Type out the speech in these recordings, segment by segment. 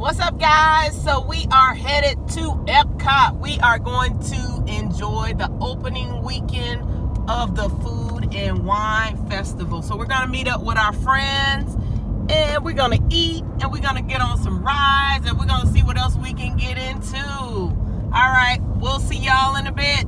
What's up, guys? So we are headed to Epcot. We are going to enjoy the opening weekend of the Food and Wine Festival. So we're going to meet up with our friends and we're going to eat and we're going to get on some rides and we're going to see what else we can get into. All right, we'll see y'all in a bit.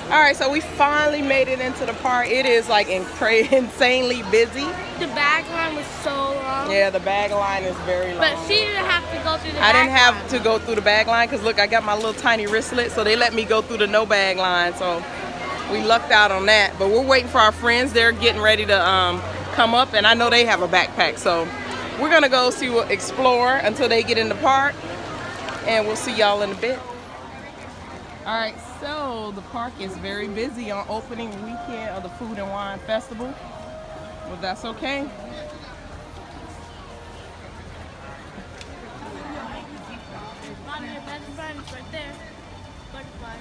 All right, so we finally made it into the park. It is like insanely busy. The bag line was so long. Yeah, the bag line is very long. But she didn't have to go through the I bag line. didn't have to go through the bag line because look, I got my little tiny wristlet, so they let me go through the no bag line. So we lucked out on that. But we're waiting for our friends. They're getting ready to come up, and I know they have a backpack. So we're gonna go see what explore until they get in the park, and we'll see y'all in a bit. All right, so the park is very busy on opening weekend of the Food and Wine Festival. Well, that's okay. Mommy, your best friend is right there. Butterfly.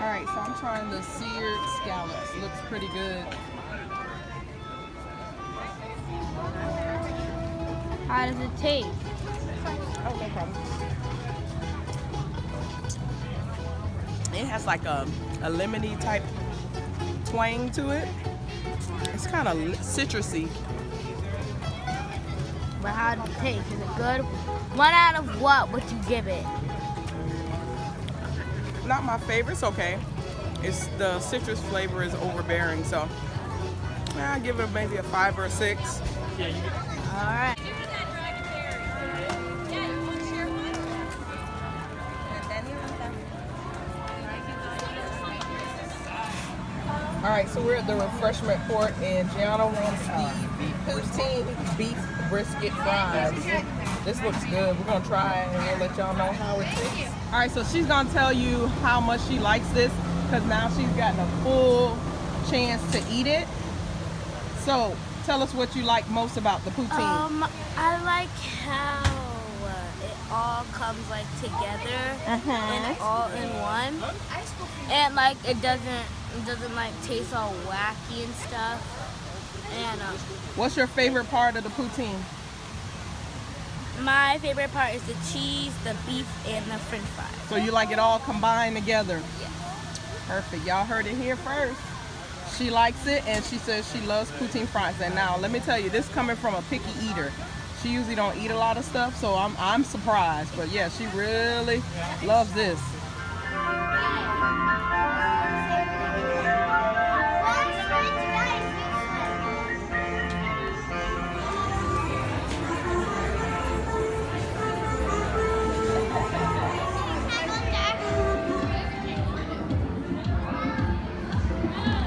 All right, so I'm trying the seared scallops. Looks pretty good. How does it taste? Oh, no problem. It has like a lemony type twang to it. It's kind of citrusy. But how does it taste? Is it good? 1 out of what would you give it? Not my favorite. It's okay. It's the citrus flavor is overbearing, so I'll give it maybe a 5 or a 6. All right. All right, so we're at the refreshment court, and Gihanna wants the poutine beef brisket fries. This looks good. We're gonna try it, and we'll let y'all know how it tastes. All right, so she's gonna tell you how much she likes this, because now she's gotten a full chance to eat it. So tell us what you like most about the poutine. I like how it all comes like together and all in one, and like it doesn't like taste all wacky and stuff. And what's your favorite part of the poutine? my favorite part is the cheese, the beef, and the French fries. So you like it all combined together? Yeah. Perfect. Y'all heard it here first. She likes it, and she says she loves poutine fries. And now, let me tell you, this coming from a picky eater. She usually don't eat a lot of stuff, so I'm surprised. But yeah, she really loves this.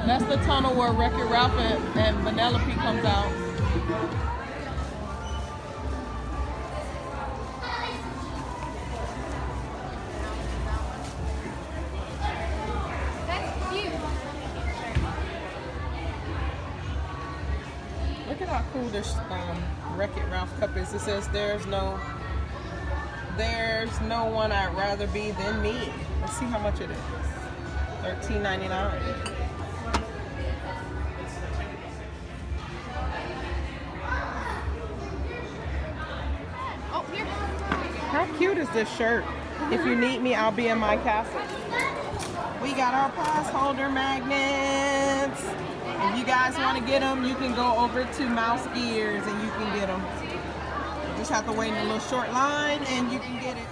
That's the tunnel where Wreck-It Ralph and Vanellope comes out. That's cute. Look at how cool this Wreck-It Ralph cup is. It says there's no one I'd rather be than me. Let's see how much it is. $13.99. How cute is this shirt? If you need me, I'll be in my castle. We got our pass holder magnets. If you guys want to get them, you can go over to Mouse Ears and you can get them. You just have to wait in a little short line and you can get it.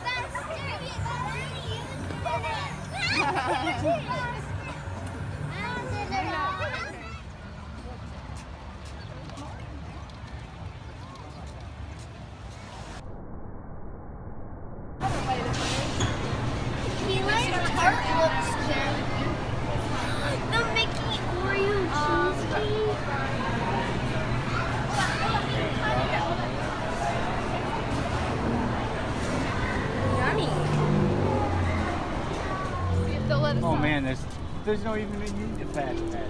understand this. There's no even need to fast pass.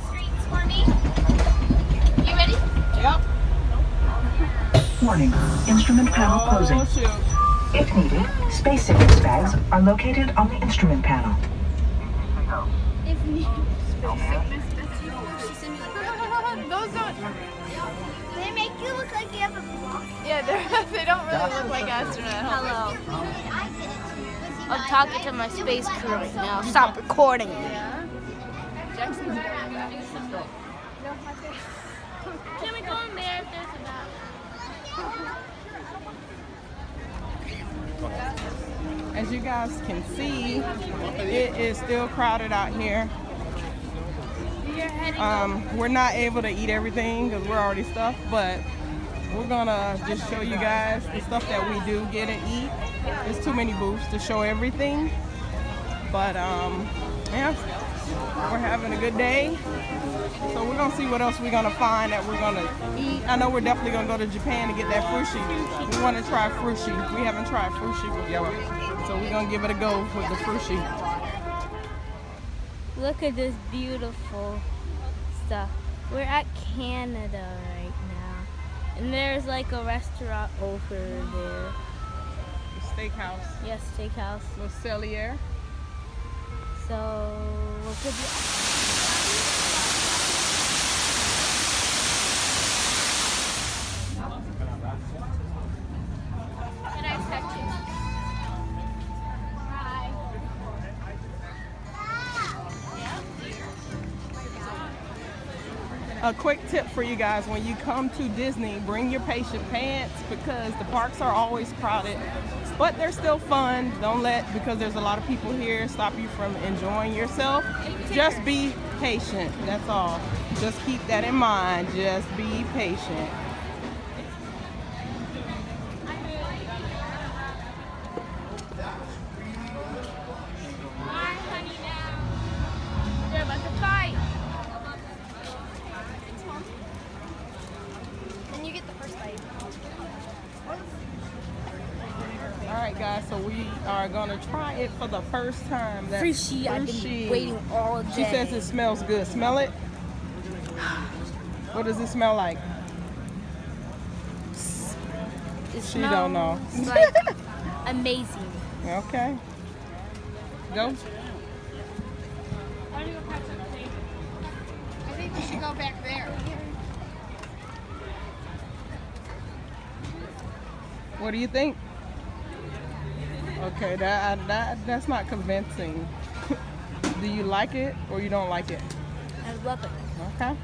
Screens for me. You ready? Yep. Warning, instrument panel closing. Oh, shoot. If needed, space savings bags are located on the instrument panel. If needed. Those don't. They make you look like you have a block. Yeah, they don't really look like astronauts. Hello. I'm talking to my space crew right now. Stop recording me. Jackson's going back. Can we go in there if there's a map? As you guys can see, it is still crowded out here. We're not able to eat everything because we're already stuffed, but we're gonna just show you guys the stuff that we do get and eat. There's too many booths to show everything, but yeah, we're having a good day. So we're gonna see what else we're gonna find that we're gonna eat. I know we're definitely gonna go to Japan to get that Frushi. We want to try Frushi. We haven't tried Frushi before, so we're gonna give it a go with the Frushi. Look at this beautiful stuff. We're at Canada right now. And there's like a restaurant over there. The steakhouse. Yes, steakhouse. Le Cellier. So, what could be... Can I touch you? A quick tip for you guys: when you come to Disney, bring your patient pants because the parks are always crowded, but they're still fun. Don't let, because there's a lot of people here, stop you from enjoying yourself. Just be patient, that's all. Just keep that in mind. Just be patient. They're about to fight. Then you get the first bite. Alright guys, so we are gonna try it for the first time. That Frushi, I've been waiting all day. She says it smells good. Smell it? What does it smell like? It She don't know. smells like amazing. Okay. Go. I think we should go back there. What do you think? Okay, that's not convincing. Do you like it or you don't like it? I love it. Okay.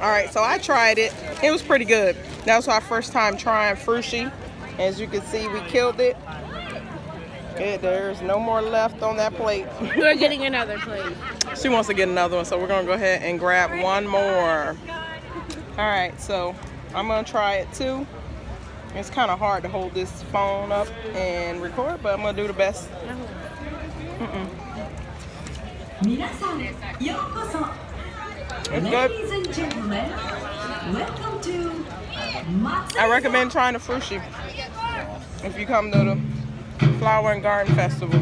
All right, so I tried it. It was pretty good. That was our first time trying Frushi. As you can see, we killed it. There's no more left on that plate. We're getting another plate. She wants to get another one, so we're gonna go ahead and grab one more. All right, so I'm gonna try it too. It's kind of hard to hold this phone up and record, but I'm gonna do the best. It's good. Ladies and gentlemen, welcome to I recommend trying the Frushi if you come to the Flower and Garden Festival.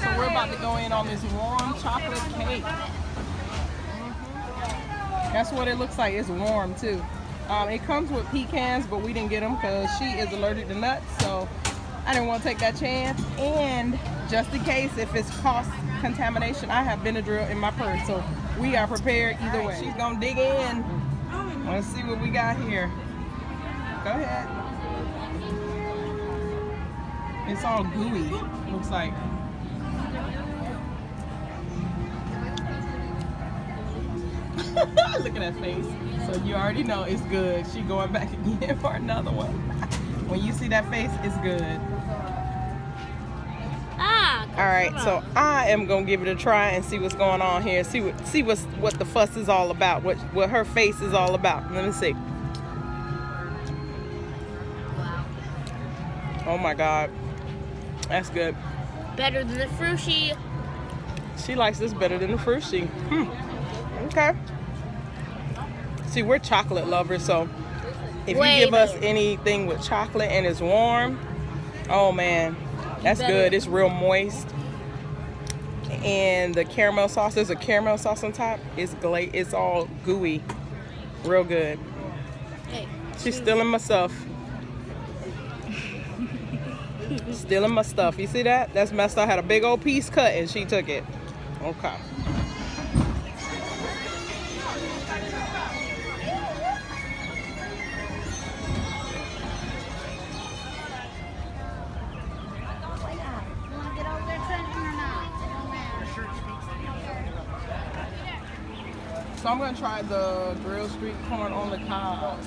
So we're about to go in on this warm chocolate cake. That's what it looks like. It's warm too. It comes with pecans, but we didn't get them because she is allergic to nuts, so I didn't want to take that chance. And just in case, if it's cross contamination, I have Benadryl in my purse, so we are prepared either way. She's gonna dig in. Let's see what we got here. Go ahead. It's all gooey, looks like. Look at that face. So you already know it's good. She going back again for another one. When you see that face, it's good. All right, so I am gonna give it a try and see what's going on here. See what the fuss is all about. What her face is all about. Let me see. Oh my God. That's good. Better than the Frushi. She likes this better than the Frushi. Okay. See, we're chocolate lovers, so if you give us anything with chocolate and it's warm, oh man, that's good. It's real moist. And the caramel sauce, there's a caramel sauce on top. It's all gooey. Real good. Hey, she's stealing my stuff. Stealing my stuff. You see that? That's messed up. I had a big old piece cut and she took it. Okay. So I'm gonna try the grilled street corn on the cob.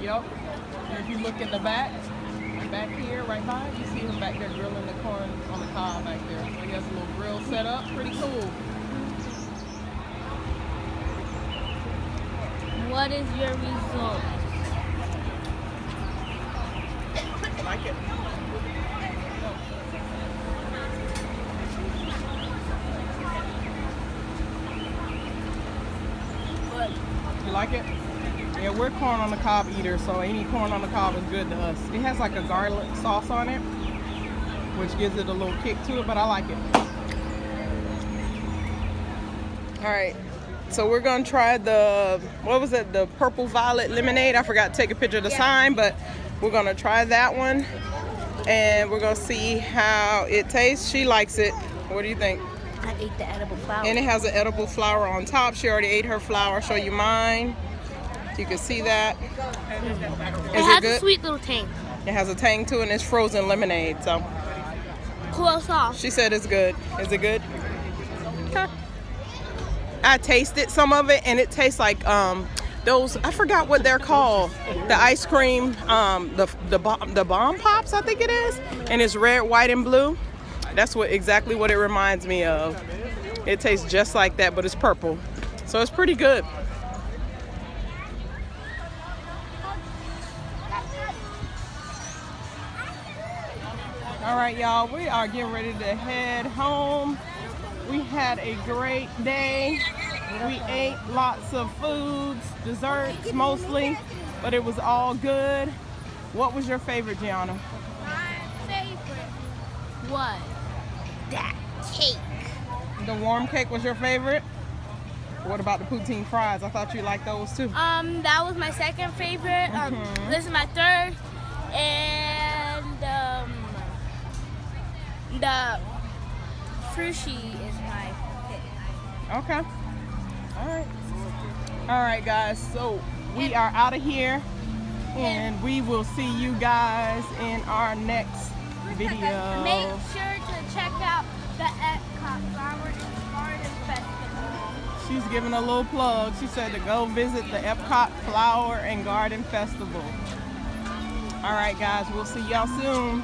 Yep. And if you look in the back here, right by, you see him back there grilling the corn on the cob back there. So he has a little grill set up. Pretty cool. What is your result? Like it? You like it? Yeah, we're corn on the cob eaters, so any corn on the cob is good to us. It has like a garlic sauce on it, which gives it a little kick to it, but I like it. All right, so we're gonna try the, what was it, the purple violet lemonade. I forgot to take a picture of the sign, but we're gonna try that one, and we're gonna see how it tastes. She likes it. What do you think? I ate the edible flower. And it has an edible flower on top. She already ate her flower. I'll show you mine. You can see that. It has a sweet little tang. It has a tang to it, and it's frozen lemonade. So Cool sauce. she said it's good. Is it good? Okay. I tasted some of it, and it tastes like those, I forgot what they're called. The ice cream, the bomb pops, I think it is. And it's red, white, and blue. That's exactly what it reminds me of. It tastes just like that, but it's purple. So it's pretty good. All right, y'all, we are getting ready to head home. We had a great day. We ate lots of foods, desserts mostly, but it was all good. What was your favorite, Gihanna? My favorite. What? That cake. The warm cake was your favorite? What about the poutine fries? I thought you liked those too. That was my second favorite. This is my third, and the Frushi is my fifth. Okay. All right, guys. So we are out of here, and we will see you guys in our next video. Make sure to check out the Epcot Flower and Garden Festival. She's giving a little plug. She said to go visit the Epcot Flower and Garden Festival. All right, guys. We'll see y'all soon.